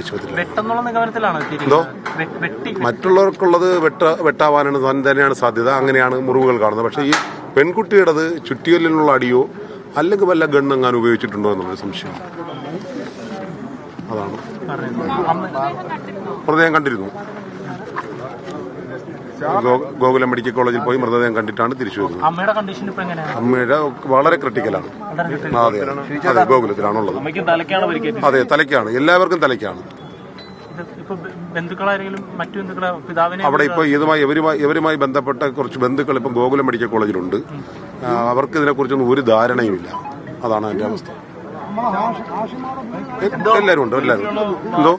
ആശുപത്രിയിൽ. എന്തോ മറ്റുള്ളവർക്കുള്ളത് വെട്ടാവാനാണ് തന്നെയാണ് സാധ്യത. അങ്ങനെയാണ് മുറിവുകൾ കാണുന്നത്. പക്ഷേ ഈ പെൺകുട്ടിയുടേത് ചുറ്റിയലിനുള്ള അടിയോ അല്ലെങ്കിൽ വല്ല ഗണ്ണെങ്ങാനും ഉപയോഗിച്ചിട്ടുണ്ടോ എന്നുള്ളൊരു സംശയം. അതാണ്. മൃതദേഹം കണ്ടിരുന്നു. ഗോകുലം മെഡിക്കൽ കോളേജിൽ പോയി മൃതദേഹം കണ്ടിട്ടാണ് തിരിച്ചു വരുന്നത്. അമ്മയുടെ വളരെ ക്രിട്ടിക്കലാണ്. അതെ, ഗോകുലത്തിലാണുള്ളത്. അതെ, തലയ്ക്കാണ്. എല്ലാവർക്കും തലയ്ക്കാണ്. അവിടെ ഇപ്പോൾ ഇവരുമായി ബന്ധപ്പെട്ട കുറച്ച് ബന്ധുക്കൾ ഇപ്പം ഗോകുലം മെഡിക്കൽ കോളേജിലുണ്ട്. അവർക്ക് ഇതിനെക്കുറിച്ചൊന്നും ഒരു ധാരണയുമില്ല. അതാണ് അതിന്റെ അവസ്ഥ. എല്ലാവരും ഉണ്ട്. എന്തോ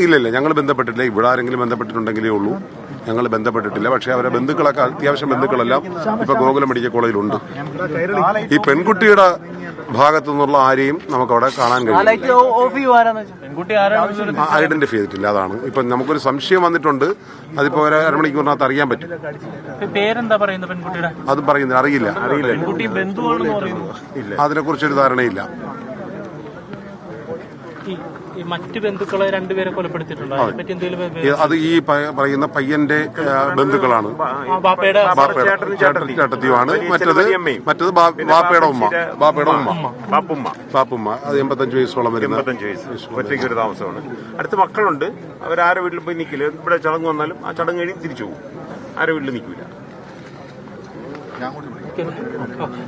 ഇല്ല, ഞങ്ങൾ ബന്ധപ്പെട്ടിട്ടില്ല. ഇവിടെ ആരെങ്കിലും ബന്ധപ്പെട്ടിട്ടുണ്ടെങ്കിലേ ഉള്ളൂ. ഞങ്ങൾ ബന്ധപ്പെട്ടിട്ടില്ല. പക്ഷേ അവരെ ബന്ധുക്കളൊക്കെ, അത്യാവശ്യം ബന്ധുക്കളെല്ലാം ഇപ്പൊ ഗോകുലം മെഡിക്കൽ കോളേജിലുണ്ട്. ഈ പെൺകുട്ടിയുടെ ഭാഗത്തു നിന്നുള്ള ആരെയും നമുക്ക് അവിടെ കാണാൻ കഴിയും. ഐഡന്റിഫൈ ചെയ്തിട്ടില്ല. അതാണ് ഇപ്പൊ നമുക്കൊരു സംശയം വന്നിട്ടുണ്ട്. അതിപ്പോ ഒരു അരമണിക്കൂറിനകത്ത് അറിയാൻ പറ്റും. അത് പറയുന്നില്ല, അറിയില്ല. അതിനെക്കുറിച്ചൊരു ധാരണയില്ല. മറ്റ് ബന്ധുക്കളെ രണ്ടുപേരെ കൊലപ്പെടുത്തിയിട്ടുണ്ട്. അത് ഈ പറയുന്ന പയ്യന്റെ ബന്ധുക്കളാണ്. ചേട്ടത്തിയുമാണ്. മറ്റത് ബാപ്പയുടെ ഉമ്മ. ബാപ്പുമ്മ. അത് 85 വയസ്സോളം വരുന്ന. ഒറ്റയ്ക്ക് ഒരു താമസമാണ്. അടുത്ത മക്കളുണ്ട്. അവരാരെ വീട്ടിൽ പോയി നിൽക്കില്ല. ഇവിടെ ചടങ്ങ് വന്നാലും ആ ചടങ്ങ് കഴിഞ്ഞ് തിരിച്ചു പോകും. ആരെ വീട്ടിൽ നിൽക്കില്ല.